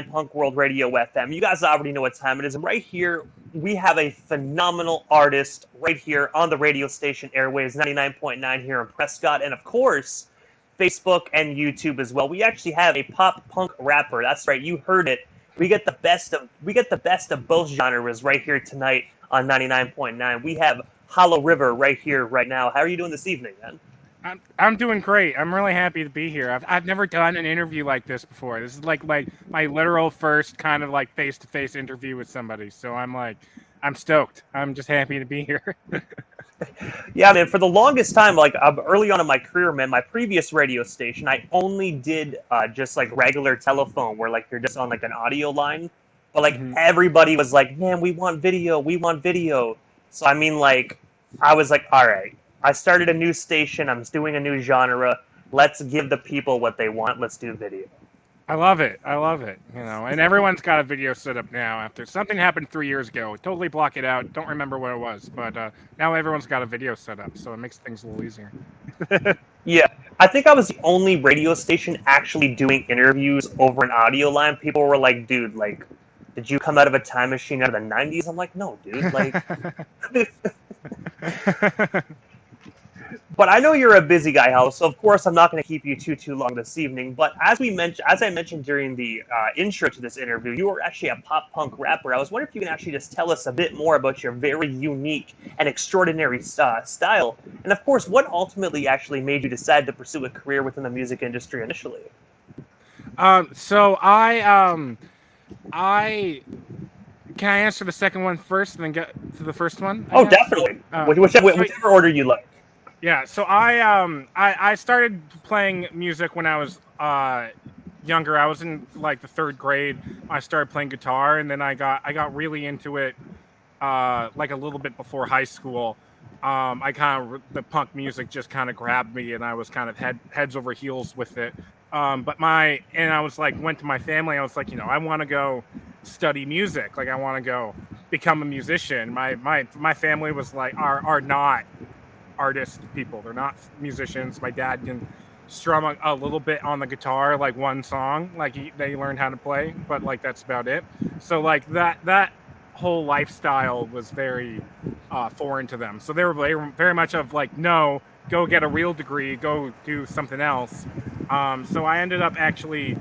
Punk World Radio FM. You guys already know what time it is. And right here, we have a phenomenal artist right here on the radio station airwaves, 99.9 here in Prescott. And of course, Facebook and YouTube as well. We actually have a pop punk rapper. That's right, you heard it. We get the best of both genres right here tonight on 99.9. We have Hollow River right here, right now. How are you doing this evening, man? I'm doing great. I'm really happy to be here. I've never done an interview like this before. This is like my literal first kind of like face-to-face interview with somebody. So I'm stoked. I'm just happy to be here. Yeah, man, for the longest time, like early on in my career, man, my previous radio station, I only did just like regular telephone where like you're just on like an audio line. But like everybody was like, man, we want video. So I mean, like, I was like, all right. I started a new station. I'm doing a new genre. Let's give the people what they want. Let's do video. I love it. You know, and everyone's got a video set up now. After something happened 3 years ago, totally block it out. Don't remember what it was, but now everyone's got a video set up, so it makes things a little easier. Yeah, I think I was the only radio station actually doing interviews over an audio line. People were like, "Dude, like, did you come out of a time machine out of the '90s?" I'm like, "No, dude, like." But I know you're a busy guy, Hal, so of course I'm not going to keep you too long this evening. But as I mentioned during the intro to this interview, you are actually a pop punk rapper. I was wondering if you can actually just tell us a bit more about your very unique and extraordinary style, and of course, what ultimately actually made you decide to pursue a career within the music industry initially. So I can I answer the second one first and then get to the first one? Oh, definitely. Whichever order you like. Yeah, so I started playing music when I was younger. I was in like the third grade. I started playing guitar, and then I got really into it like a little bit before high school. The punk music just kind of grabbed me, and I was kind of heads over heels with it. And I was like, went to my family. I was like, I want to go study music. Like, I want to go become a musician. My family was like, are not artist people. They're not musicians. My dad can strum a little bit on the guitar, like one song, like they learned how to play, but like that's about it. So like that whole lifestyle was very foreign to them. So they were very much of like, no, go get a real degree, go do something else. So I ended up actually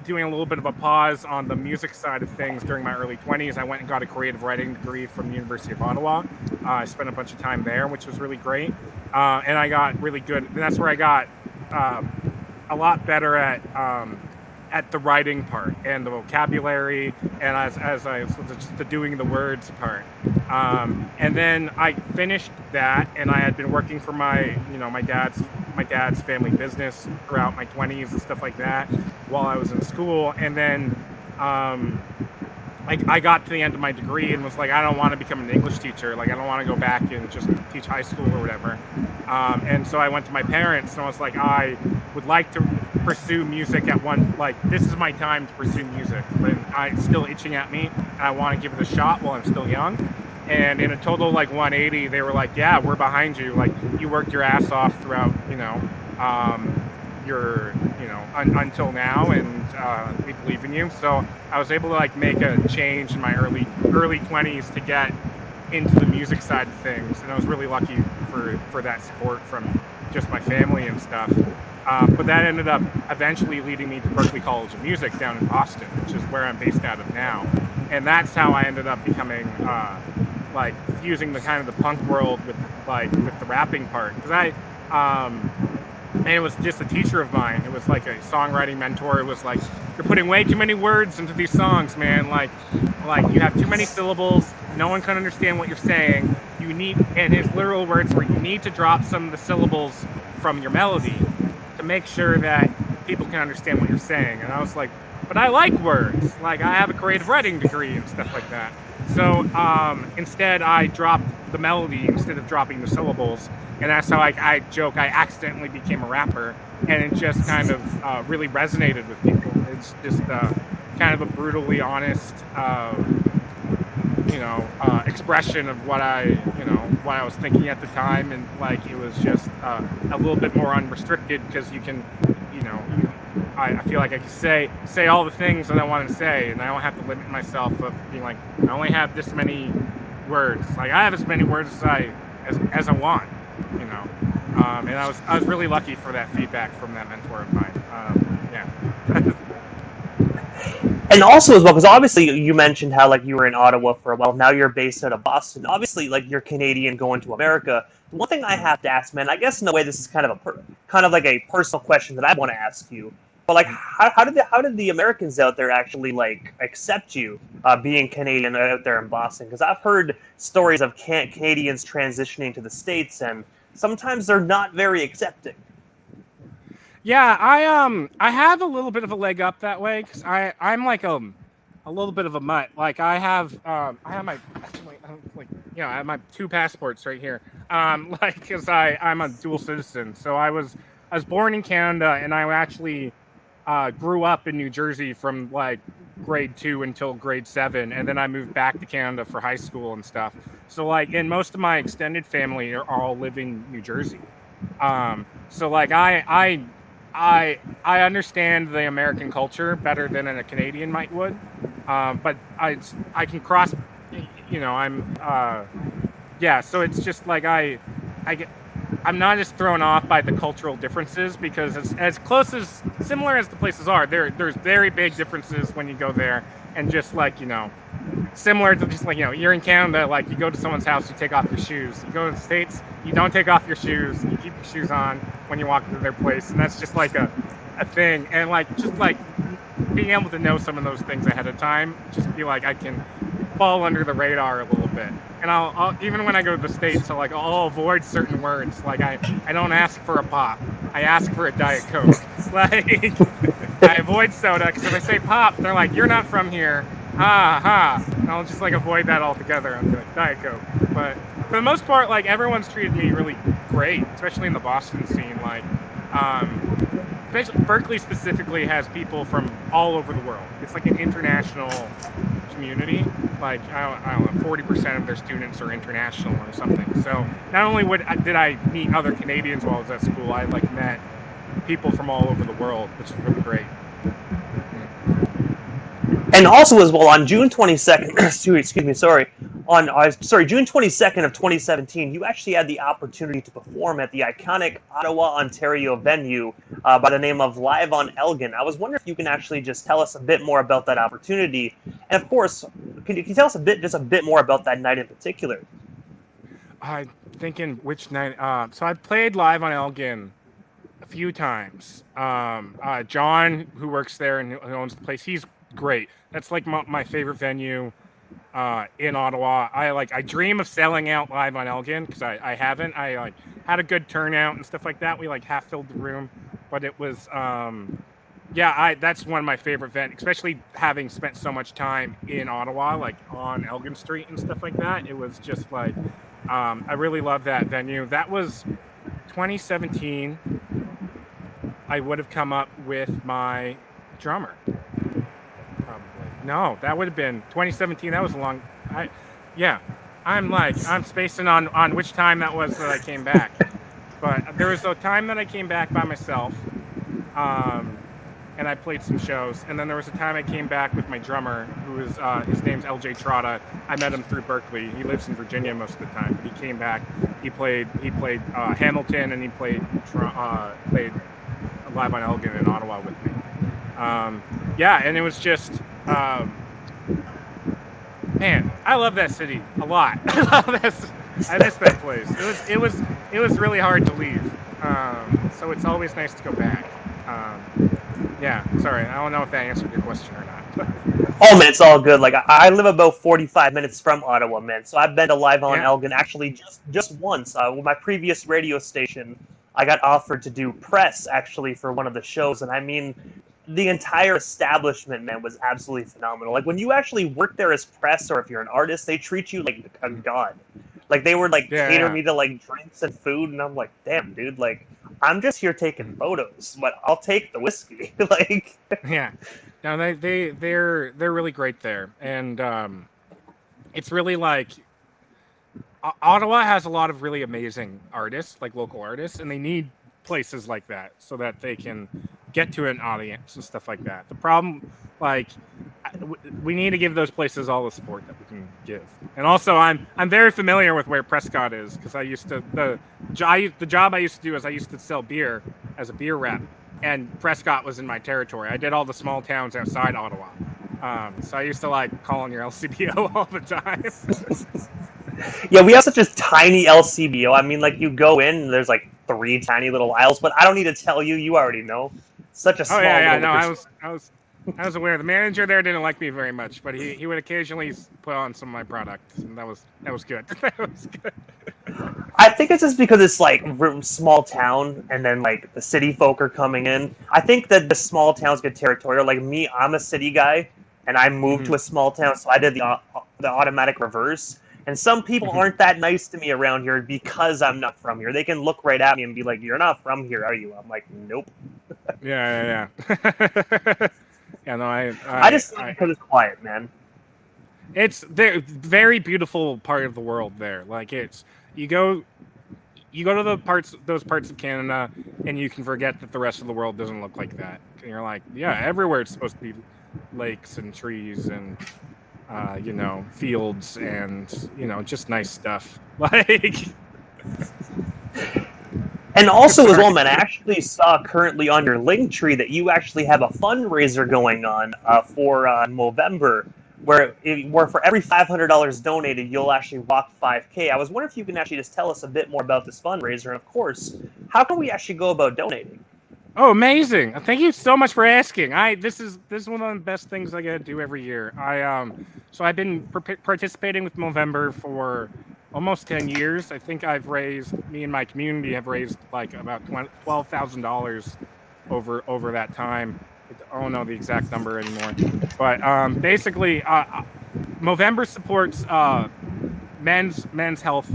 doing a little bit of a pause on the music side of things during my early 20s. I went and got a creative writing degree from the University of Ottawa. I spent a bunch of time there, which was really great. And I got really good. And that's where I got a lot better at the writing part and the vocabulary, and as I was just the doing the words part. And then I finished that, and I had been working for my dad's family business throughout my 20s and stuff like that while I was in school. And then I got to the end of my degree and was like, I don't want to become an English teacher. Like, I don't want to go back and just teach high school or whatever. And so I went to my parents and I was like, I would like to pursue music this is my time to pursue music. But it's still itching at me, and I want to give it a shot while I'm still young. And in a total 180, they were like, yeah, we're behind you. Like, you worked your ass off throughout, until now, and we believe in you. So I was able to make a change in my early 20s to get into the music side of things, and I was really lucky for that support from just my family and stuff. But that ended up eventually leading me to Berklee College of Music down in Boston, which is where I'm based out of now. And that's how I ended up becoming fusing the kind of the punk world with the rapping part, because and it was just a teacher of mine. It was like a songwriting mentor. It was like, you're putting way too many words into these songs, man. Like you have too many syllables. No one can understand what you're saying. And his literal words were, you need to drop some of the syllables from your melody to make sure that people can understand what you're saying. And I was like, but I like words. Like, I have a creative writing degree and stuff like that. So instead, I dropped the melody instead of dropping the syllables. And that's how I joke, I accidentally became a rapper. And it just kind of really resonated with people. It's just kind of a brutally honest, expression of what I was thinking at the time. And it was just a little bit more unrestricted, because you can, I feel like I can say all the things that I want to say, and I don't have to limit myself of being like I only have this many words. Like I have as many words as I want, you know. And I was really lucky for that feedback from that mentor of mine. Yeah. And also as well, because obviously you mentioned how like you were in Ottawa for a while. Now you're based out of Boston. Obviously, like you're Canadian going to America. The one thing I have to ask, man, I guess in a way this is kind of kind of like a personal question that I want to ask you. But like, how did the Americans out there actually like accept you being Canadian out there in Boston? Because I've heard stories of Canadians transitioning to the States, and sometimes they're not very accepting. Yeah, I have a little bit of a leg up that way because I'm like a little bit of a mutt. Like I have my actually, like I have my 2 passports right here. Like because I'm a dual citizen, so I was born in Canada and I actually grew up in New Jersey from like grade 2 until grade 7, and then I moved back to Canada for high school and stuff. So like, and most of my extended family are all living in New Jersey. So like I understand the American culture better than a Canadian would, but I can cross, I'm yeah. So it's just like I'm not just thrown off by the cultural differences because as close as similar as the places are, there's very big differences when you go there, and just like similar to just like you're in Canada, like you go to someone's house, you take off your shoes. You go to the States, you don't take off your shoes, you keep your shoes on when you walk into their place, and that's just like a thing. And like just like being able to know some of those things ahead of time, just be like I can fall under the radar a little bit. And I'll even when I go to the States, I'll avoid certain words. Like I don't ask for a pop, I ask for a Diet Coke. Like I avoid soda because if I say pop, they're like, you're not from here. And I'll just like avoid that altogether. I'm like Diet Coke. But for the most part, like everyone's treated me really great, especially in the Boston scene. Like, especially Berkeley specifically has people from all over the world. It's like an international community. Like I don't know, 40% of their students are international or something. So not only did I meet other Canadians while I was at school, I like met people from all over the world, which is really great. And also as well, on June 22nd, excuse me, sorry, on June 22nd of 2017, you actually had the opportunity to perform at the iconic Ottawa, Ontario venue by the name of Live on Elgin. I was wondering if you can actually just tell us a bit more about that opportunity, and of course, can you tell us a bit more about that night in particular? I'm thinking which night. So I played Live on Elgin a few times. John, who works there and who owns the place, he's great. That's like my favorite venue in Ottawa. I dream of selling out Live on Elgin because I haven't. I like had a good turnout and stuff like that. We like half filled the room, but it was that's one of my favorite venues, especially having spent so much time in Ottawa, like on Elgin Street and stuff like that. It was just like I really love that venue. That was 2017. I would have come up with my drummer. No, that would have been 2017. That was a long. I'm spacing on which time that was that I came back. But there was a time that I came back by myself, and I played some shows. And then there was a time I came back with my drummer, who is his name's LJ Trotta. I met him through Berkeley. He lives in Virginia most of the time. He came back. He played Hamilton, and he played Live on Elgin in Ottawa with me. And it was just. Man, I love that city a lot. I miss that place. It was really hard to leave. So it's always nice to go back. Sorry, I don't know if that answered your question or not. Oh man, it's all good. Like I live about 45 minutes from Ottawa, man. So I've been to Live on Elgin actually just once. With my previous radio station, I got offered to do press actually for one of the shows, and I mean. The entire establishment, man, was absolutely phenomenal. Like, when you actually work there as press, or if you're an artist, they treat you like a god. Like, they would, cater me to, drinks and food, and I'm like, damn, dude, I'm just here taking photos, but I'll take the whiskey. Yeah. No, they're really great there. And it's really, Ottawa has a lot of really amazing artists, like local artists, and they need places like that so that they can get to an audience and stuff like that. The problem, like, we need to give those places all the support that we can give. And also, I'm very familiar with where Prescott is because I used to the job I used to do is I used to sell beer as a beer rep, and Prescott was in my territory. I did all the small towns outside Ottawa, so I used to like call on your LCBO all the time. Yeah, we have such a tiny LCBO. I mean, like, you go in and there's like 3 tiny little aisles, but I don't need to tell you. You already know. Such a small. Oh yeah, no, I was aware. The manager there didn't like me very much, but he would occasionally put on some of my products, and that was good. That was good. I think it's just because it's like small town, and then like the city folk are coming in. I think that the small towns get territorial. Like me, I'm a city guy, and I moved to a small town, so I did the automatic reverse. And some people aren't that nice to me around here because I'm not from here. They can look right at me and be like, "You're not from here, are you?" I'm like, "Nope." Yeah. Yeah, no, I just like it because it's quiet, man. It's the very beautiful part of the world there. Like you go to those parts of Canada, and you can forget that the rest of the world doesn't look like that. And you're like, yeah, everywhere it's supposed to be lakes and trees and fields and just nice stuff. Like. And also as well, man, I actually saw currently on your link tree that you actually have a fundraiser going on for Movember, where for every $500 donated, you'll actually walk 5K. I was wondering if you can actually just tell us a bit more about this fundraiser, and of course, how can we actually go about donating? Oh, amazing! Thank you so much for asking. This is one of the best things I get to do every year. So I've been participating with Movember for almost 10 years. I think me and my community have raised like about $12,000 over that time. I don't know the exact number anymore, but basically, Movember supports men's health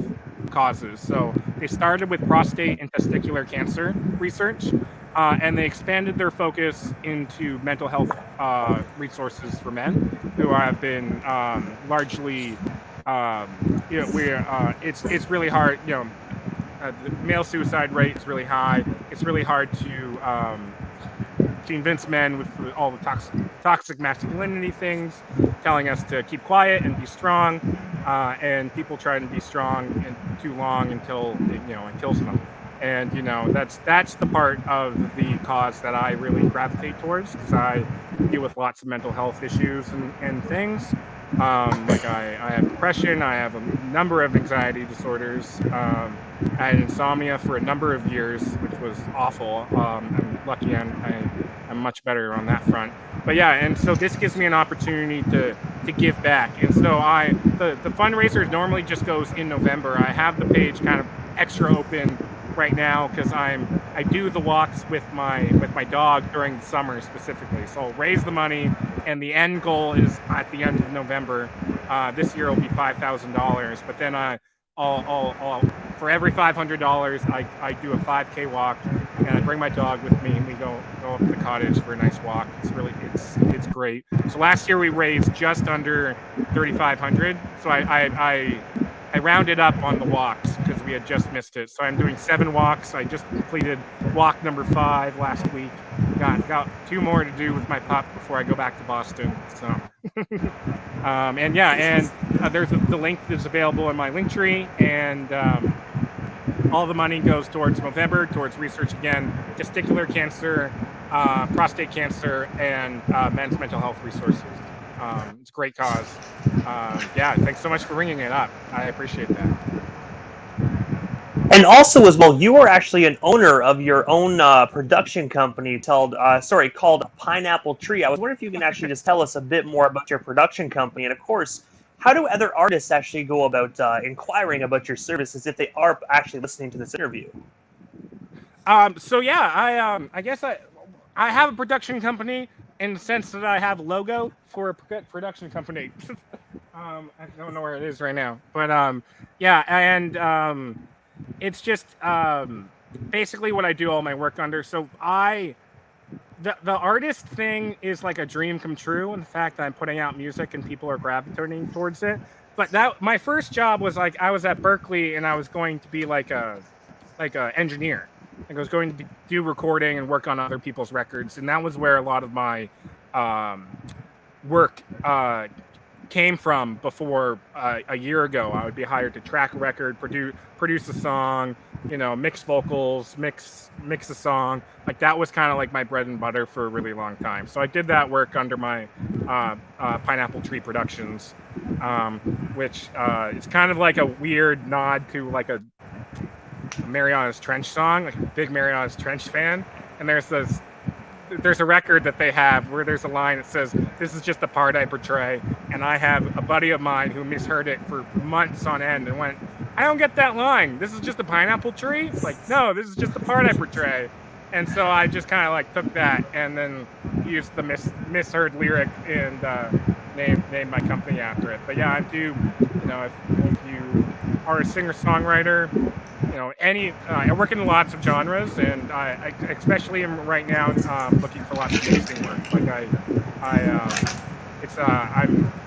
causes. So they started with prostate and testicular cancer research, and they expanded their focus into mental health resources for men who have been largely. It's really hard. The male suicide rate is really high. It's really hard to convince men with all the toxic masculinity things, telling us to keep quiet and be strong, and people try to be strong and too long until it kills them. And that's the part of the cause that I really gravitate towards, because I deal with lots of mental health issues and things. Like I have depression, I have a number of anxiety disorders. I had insomnia for a number of years, which was awful. I'm lucky I'm much better on that front. But yeah, and so this gives me an opportunity to give back. And so the fundraiser normally just goes in November. I have the page kind of extra open right now because I do the walks with my dog during the summer specifically. So I'll raise the money, and the end goal is at the end of November. This year it'll be $5,000, but then I'll for every $500 I do a 5K walk, and I bring my dog with me, and we go up to the cottage for a nice walk. It's great. So last year we raised just under $3,500. So I rounded up on the walks because we had just missed it. So I'm doing 7 walks. I just completed walk number 5 last week. Got 2 more to do with my pup before I go back to Boston. So, there's the link is available in my link tree, and all the money goes towards Movember, towards research again, testicular cancer, prostate cancer, and men's mental health resources. It's a great cause. Thanks so much for bringing it up. I appreciate that. And also as well, you are actually an owner of your own production company called Pineapple Tree. I was wondering if you can actually just tell us a bit more about your production company, and of course, how do other artists actually go about inquiring about your services if they are actually listening to this interview? I guess I have a production company in the sense that I have a logo for a production company. I don't know where it is right now, but it's just basically what I do all my work under. So the artist thing is like a dream come true, in the fact that I'm putting out music and people are gravitating towards it. But my first job was like I was at Berkeley and I was going to be like a engineer. I was going to do recording and work on other people's records, and that was where a lot of my work came from. Before a year ago, I would be hired to track a record, produce a song, mix vocals, mix a song. Like that was kind of like my bread and butter for a really long time. So I did that work under my Pineapple Tree Productions, which is kind of like a weird nod to like a Mariana's Trench song, like a big Mariana's Trench fan. And there's a record that they have where there's a line that says, "This is just the part I portray." And I have a buddy of mine who misheard it for months on end and went, "I don't get that line. This is just a pineapple tree?" It's like, no, this is just the part I portray. And so I just kind of like took that and then used the misheard lyric and named my company after it. But yeah, I do, if you are a singer-songwriter, I work in lots of genres, and I especially am right now looking for lots of mixing work. Like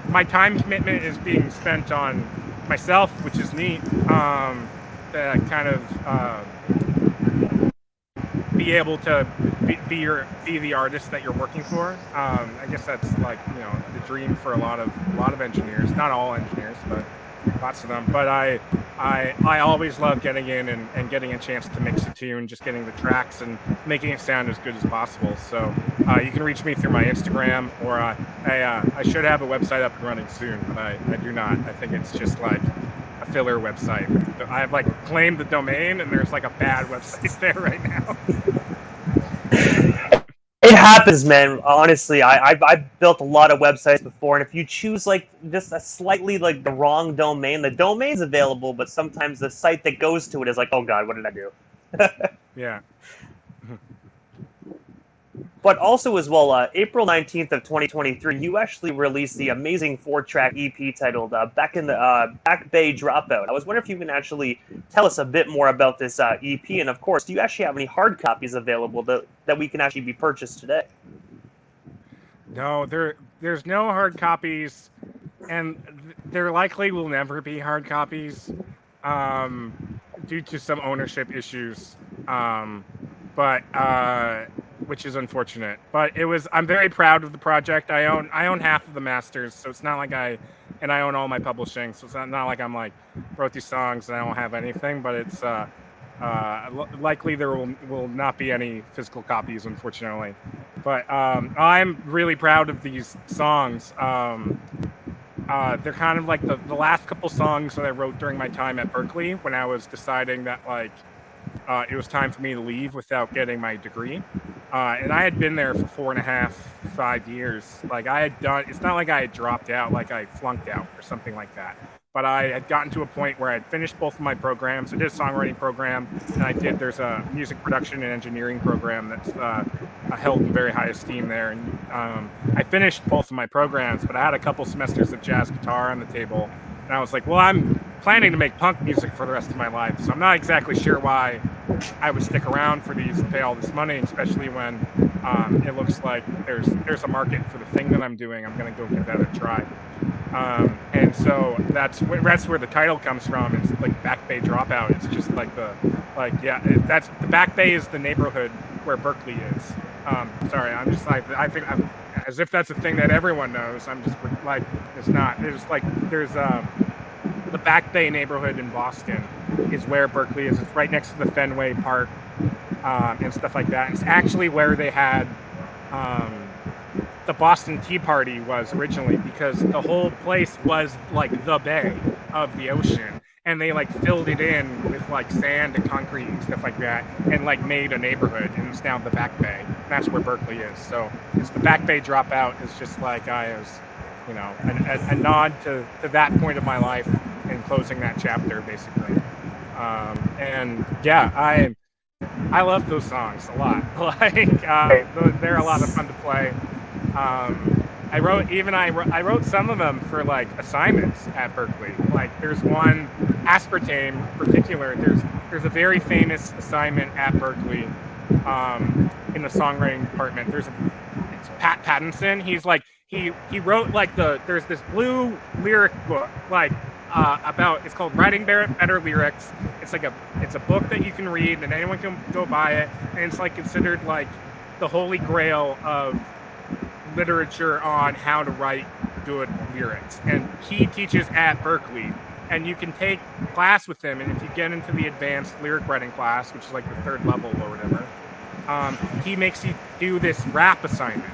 my time commitment is being spent on myself, which is neat. To kind of be able to be the artist that you're working for. I guess that's like the dream for a lot of engineers. Not all engineers, but lots of them. But I always love getting in and getting a chance to mix a tune, just getting the tracks and making it sound as good as possible. So you can reach me through my Instagram, or I should have a website up and running soon, but I do not. I think it's just like a filler website. I've like claimed the domain, and there's like a bad website there right now. It happens, man. Honestly, I've built a lot of websites before, and if you choose like just a slightly like the wrong domain, the domain's available, but sometimes the site that goes to it is like, oh god, what did I do? Yeah. But also as well, April 19th of 2023, you actually released the amazing 4-track EP titled Back Bay Dropout. I was wondering if you can actually tell us a bit more about this EP, and of course, do you actually have any hard copies available that we can actually be purchased today? No, there's no hard copies, and there likely will never be hard copies due to some ownership issues. But which is unfortunate. But I'm very proud of the project. I own half of the masters, so it's not like I own all my publishing, so it's not like I'm like wrote these songs and I don't have anything. But it's likely there will not be any physical copies, unfortunately. But I'm really proud of these songs. They're kind of like the last couple songs that I wrote during my time at Berkeley when I was deciding that like it was time for me to leave without getting my degree. And I had been there for 4.5, 5 years. Like I had done, it's not like I had dropped out, like I flunked out or something like that. But I had gotten to a point where I had finished both of my programs. I did a songwriting program, and there's a music production and engineering program that's held in very high esteem there. And I finished both of my programs, but I had a couple semesters of jazz guitar on the table. And I was like, well, I'm planning to make punk music for the rest of my life, so I'm not exactly sure why I would stick around for these and pay all this money, especially when it looks like there's a market for the thing that I'm doing. I'm going to go give that a try. And so that's where the title comes from. It's like Back Bay Dropout. It's just like that's the Back Bay is the neighborhood where Berkeley is. Sorry, I'm just like I think I'm as if that's a thing that everyone knows. I'm just like it's not. There's the Back Bay neighborhood in Boston is where Berkeley is. It's right next to the Fenway Park and stuff like that. It's actually where they had the Boston Tea Party was originally, because the whole place was like the bay of the ocean, and they like filled it in with like sand and concrete and stuff like that, and like made a neighborhood, and it's now the Back Bay. And that's where Berkeley is. So it's the Back Bay Dropout. It's just like I was, a nod to that point of my life and closing that chapter, basically. And yeah, I love those songs a lot. Like they're a lot of fun to play. I wrote some of them for like assignments at Berkeley. Like there's one aspartame in particular. There's a very famous assignment at Berkeley in the songwriting department. It's Pat Pattinson. He's like he wrote like there's this blue lyric book. Like about. It's called Writing Better Lyrics. It's a book that you can read and anyone can go buy it, and it's like considered like the holy grail of literature on how to write good lyrics. And he teaches at Berkeley, and you can take class with him. And if you get into the advanced lyric writing class, which is like the 3rd level or whatever, he makes you do this rap assignment.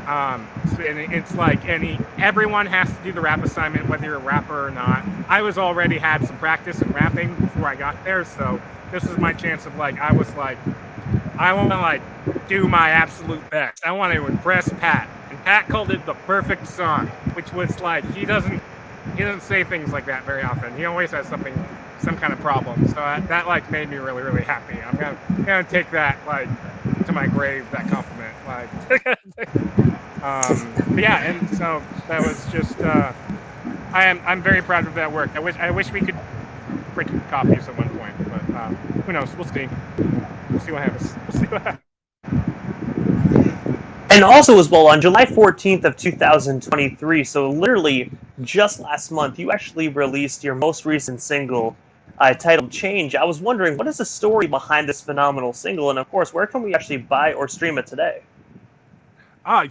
And it's like, everyone has to do the rap assignment, whether you're a rapper or not. I was already had some practice in rapping before I got there, so this is my chance of like, I was like, I want to like do my absolute best. I want to impress Pat, and Pat called it the perfect song, which was like, he doesn't say things like that very often. He always has some kind of problem. So that like made me really, really happy. I'm gonna take that like to my grave, that compliment. Like, but yeah, and so that was just. I'm very proud of that work. I wish we could print copies at one point, but who knows? We'll see. We'll see what happens. And also as well, on July 14th of 2023, so literally just last month, you actually released your most recent single titled Change. I was wondering, what is the story behind this phenomenal single? And of course, where can we actually buy or stream it today?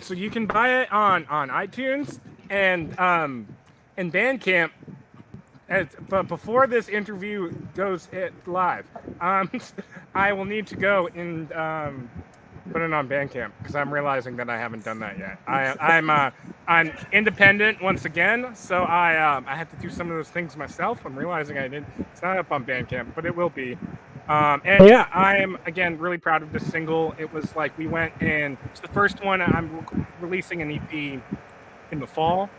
So you can buy it on iTunes and Bandcamp. But before this interview goes live, I will need to go and put it on Bandcamp because I'm realizing that I haven't done that yet. I'm independent once again, so I have to do some of those things myself. I'm realizing I didn't. It's not up on Bandcamp, but it will be. And yeah, I am again really proud of this single. It was like we went and it's the first one. I'm releasing an EP in the fall.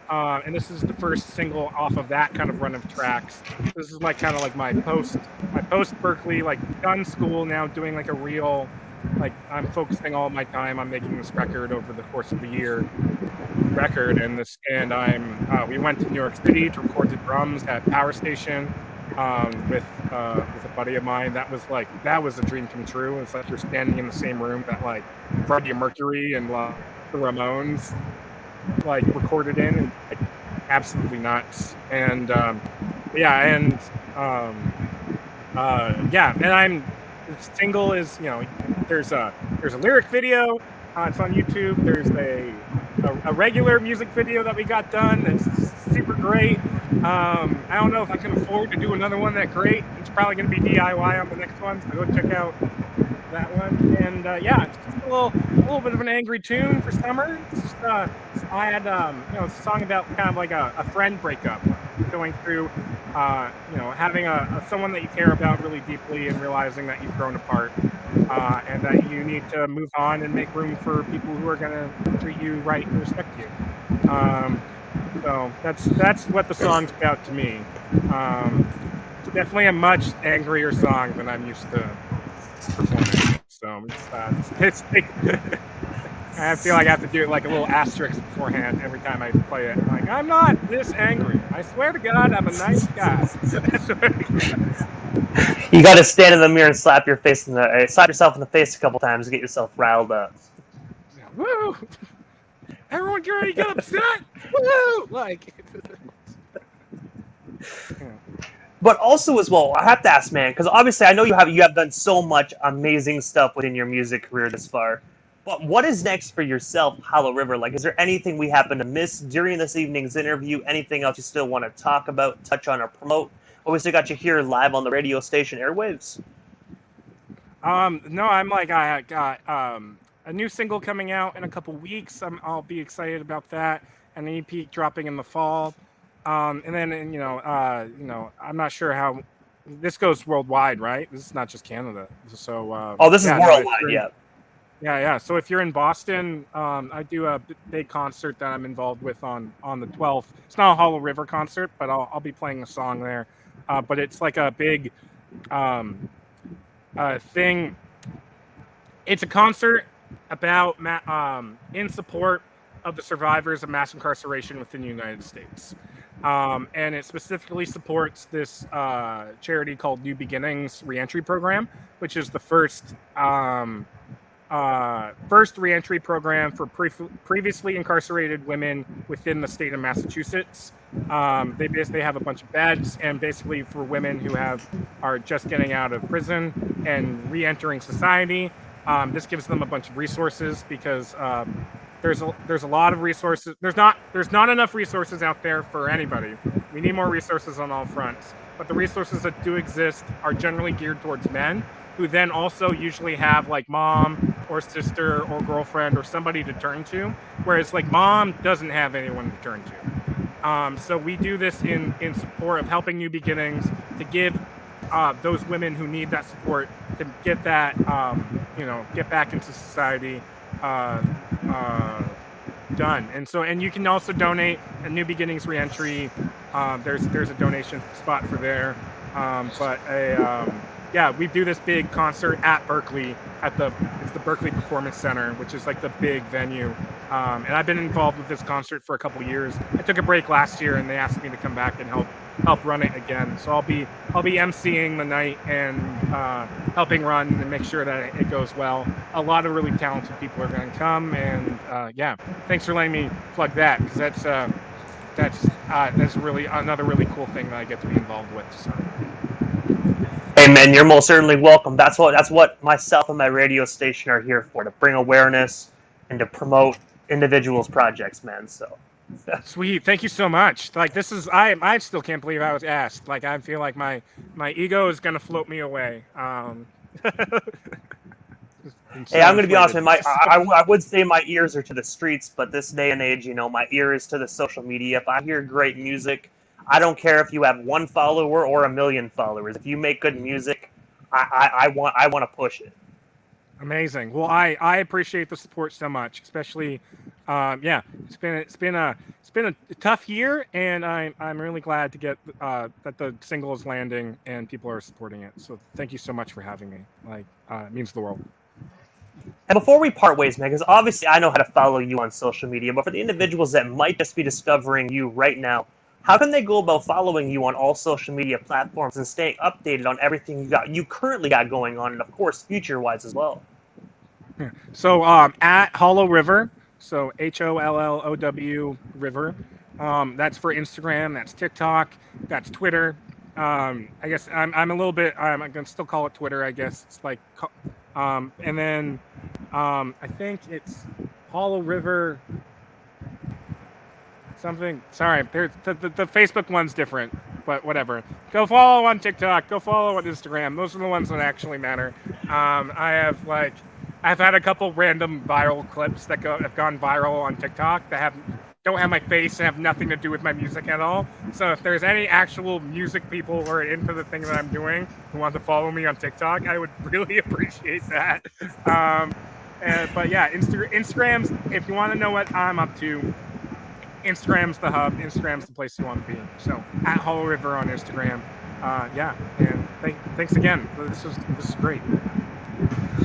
And this is the first single off of that kind of run of tracks. This is like kind of like my post Berkeley, like done school now, doing like a real, like I'm focusing all my time on making this record over the course of the year record. And we went to New York City to record the drums at Power Station with a buddy of mine. That was a dream come true. It's like you're standing in the same room that like Freddie Mercury and the Ramones like recorded in, and like absolutely nuts. And the single is, there's a lyric video. It's on YouTube. There's a regular music video that we got done that's super great. I don't know if I can afford to do another one that great. It's probably going to be DIY on the next one, so go check out that one. And it's just a little bit of an angry tune for summer. It's just, I had it's a song about kind of like a friend breakup, going through having someone that you care about really deeply and realizing that you've grown apart, and that you need to move on and make room for people who are going to treat you right and respect you. So that's what the song's about to me. It's definitely a much angrier song than I'm used to performing. So it's I feel like I have to do like a little asterisk beforehand every time I play it. I'm like, I'm not this angry. I swear to God, I'm a nice guy. You got to stand in the mirror and slap yourself in the face a couple times to get yourself riled up. Yeah, woo! Everyone already got upset. Woo! Like. But also as well, I have to ask, man, because obviously I know you have done so much amazing stuff within your music career this far. But what is next for yourself, Hollow River? Like, is there anything we happen to miss during this evening's interview? Anything else you still want to talk about, touch on, or promote? Obviously, got you here live on the radio station airwaves. No, I got a new single coming out in a couple weeks. I'll be excited about that. And an EP dropping in the fall. And then, I'm not sure how this goes worldwide, right? This is not just Canada. So, this is worldwide, yeah. Yeah. So if you're in Boston, I do a big concert that I'm involved with on the 12th. It's not a Hollow River concert, but I'll be playing a song there. But it's like a big thing. It's a concert about in support of the survivors of mass incarceration within the United States. And it specifically supports this charity called New Beginnings Reentry Program, which is the first first reentry program for previously incarcerated women within the state of Massachusetts. They basically have a bunch of beds, and basically for women who are just getting out of prison and re-entering society. This gives them a bunch of resources because there's a lot of resources. There's not enough resources out there for anybody. We need more resources on all fronts. But the resources that do exist are generally geared towards men, who then also usually have like mom or sister or girlfriend or somebody to turn to, whereas like mom doesn't have anyone to turn to. So we do this in support of helping New Beginnings to give those women who need that support to get that get back into society done. And you can also donate at New Beginnings Reentry. There's a donation spot for there. We do this big concert at Berkeley it's the Berkeley Performance Center, which is like the big venue. And I've been involved with this concert for a couple years. I took a break last year, and they asked me to come back and help run it again. So I'll be emceeing the night and helping run and make sure that it goes well. A lot of really talented people are going to come, and thanks for letting me plug that, because that's really another really cool thing that I get to be involved with. So. Hey man, you're most certainly welcome. That's what myself and my radio station are here for, to bring awareness and to promote individuals' projects, man. So sweet, thank you so much. Like, this is I still can't believe I was asked. Like, I feel like my ego is gonna float me away. Hey, I'm gonna be honest, man. I would say my ears are to the streets, but this day and age, my ear is to the social media. If I hear great music, I don't care if you have 1 follower or 1 million followers. If you make good music, I want to push it. Amazing. Well, I appreciate the support so much, especially, it's been a tough year, and I'm really glad to get that the single is landing and people are supporting it. So thank you so much for having me. Like, it means the world. And before we part ways, man, because obviously I know how to follow you on social media, but for the individuals that might just be discovering you right now, how can they go about following you on all social media platforms and staying updated on everything you currently got going on, and of course future-wise as well? So at Hollow River, so HOLLOW River. That's for Instagram. That's TikTok. That's Twitter. I guess I'm a little bit. I'm gonna still call it Twitter. I guess it's like, and then I think it's Hollow River. Something. Sorry, the Facebook one's different, but whatever. Go follow on TikTok. Go follow on Instagram. Those are the ones that actually matter. I've had a couple random viral clips that have gone viral on TikTok that don't have my face and have nothing to do with my music at all. So if there's any actual music people who are into the thing that I'm doing who want to follow me on TikTok, I would really appreciate that. But yeah, Instagram's, if you want to know what I'm up to, Instagram's the hub. Instagram's the place you want to be. So at Hollow River on Instagram. And thanks again. This is great.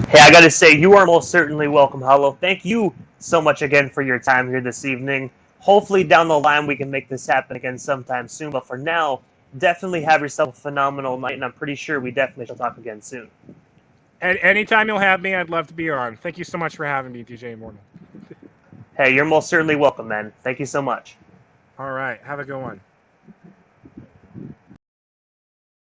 Hey, I gotta say, you are most certainly welcome, Hollow. Thank you so much again for your time here this evening. Hopefully down the line we can make this happen again sometime soon, but for now, definitely have yourself a phenomenal night, and I'm pretty sure we definitely shall talk again soon. And anytime you'll have me, I'd love to be on. Thank you so much for having me, DJ Immortal. Hey, you're most certainly welcome, man. Thank you so much. All right, have a good one.